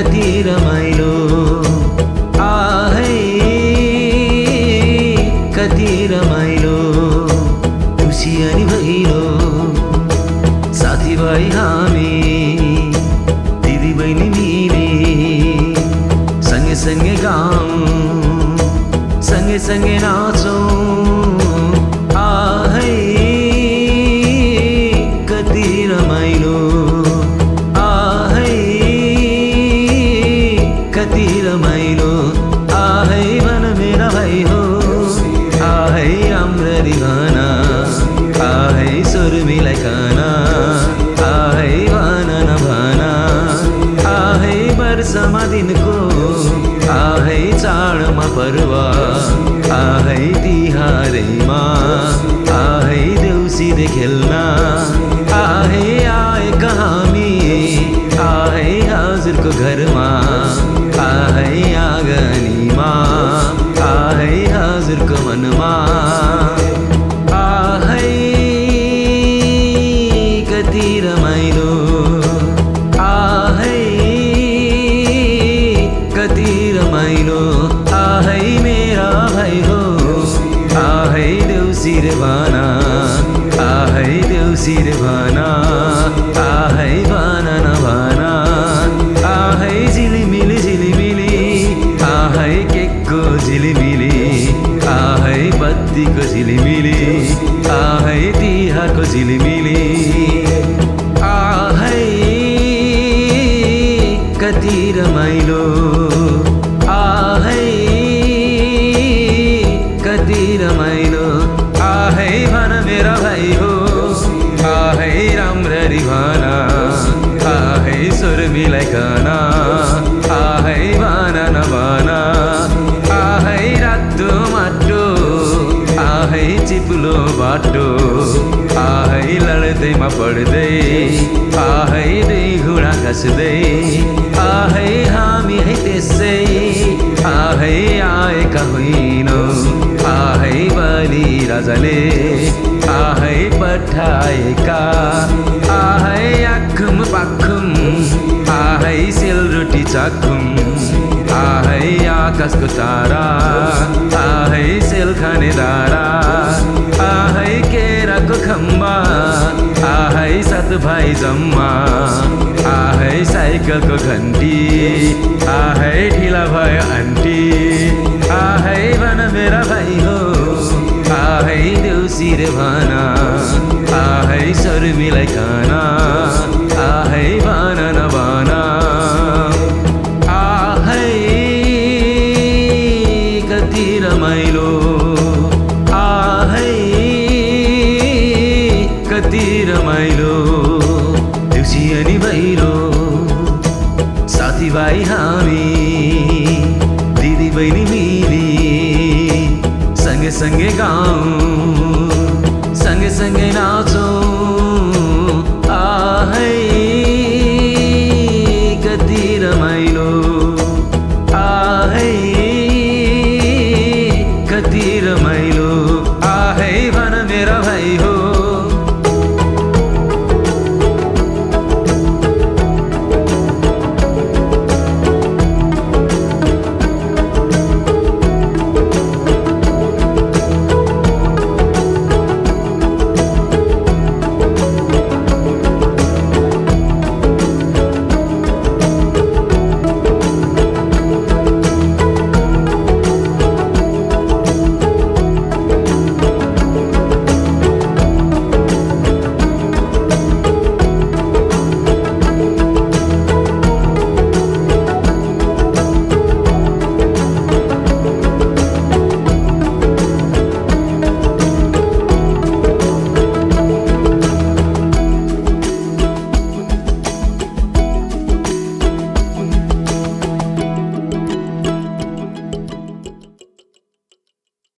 कति रमाइलो आहै कति रमाइलो खुसी अनि भैलो साथीभाइ हामी दिदी बहिनी मिले सँगै सँगै गाउँ सँगै सँगै नाचौँ आहै कति रमाइलो आहै कति रमाइलो आहै भन मेरा भाइ हो आहै राम्ररी भन आहै स्वर मिलाइकन आहै भन न भन आहै वर्षमा दिनको आहै चाडमा पर्व आहै तिहारैमा आहै देउसीले खेल्न आहै आएका हामी आहै हजुरको घरमा आहै आँगनीमा आहै हजुरको मनमा आहै कति रमाइलो आहै कति रमाइलो आहै मेरा भाइ हो आहै देउसीरे भन आहै देउसीरे भन आहै भन न भन आहै झिलिमिली आहै केकको झिलिमिली आहै बत्तीको झिलिमिली आहै तिहारको झिलिमिली आहै कति रमाइलो आहै कति रमाइलो आहै भन मेरा भाइ हो आहै राम्ररी भन आहै स्वर मिलाइकन आहै भन न भन आहै रातो माटो आहै चिप्लो बाटो आहै लड्दैमा पढ्दै आहै दुई घुँडा खस्दै आहै हामी है त्यसै आहै आएका होइनौ आहै बलि राजाले आहै पठाएका आहै आखुम पाखुम आहै सेलरोटी चाखुम आहै आकाशको तारा आहै सेल खाने दारा आहै केराको खम्बा आहै सात भाइ जम्मा आहै साइकलको घन्टी आहै ढिला भयो आन्टी आहै भन मेरा भाइ हो आहै देउसीरे भन आहै स्वर मिलाइकन आहै भन न भन आहै कति रमाइलो आहै कति रमाइलो देउसी अनि भैलो साथीभाइ हामी दिदी बहिनी मिली सँगै सँगै गाउँ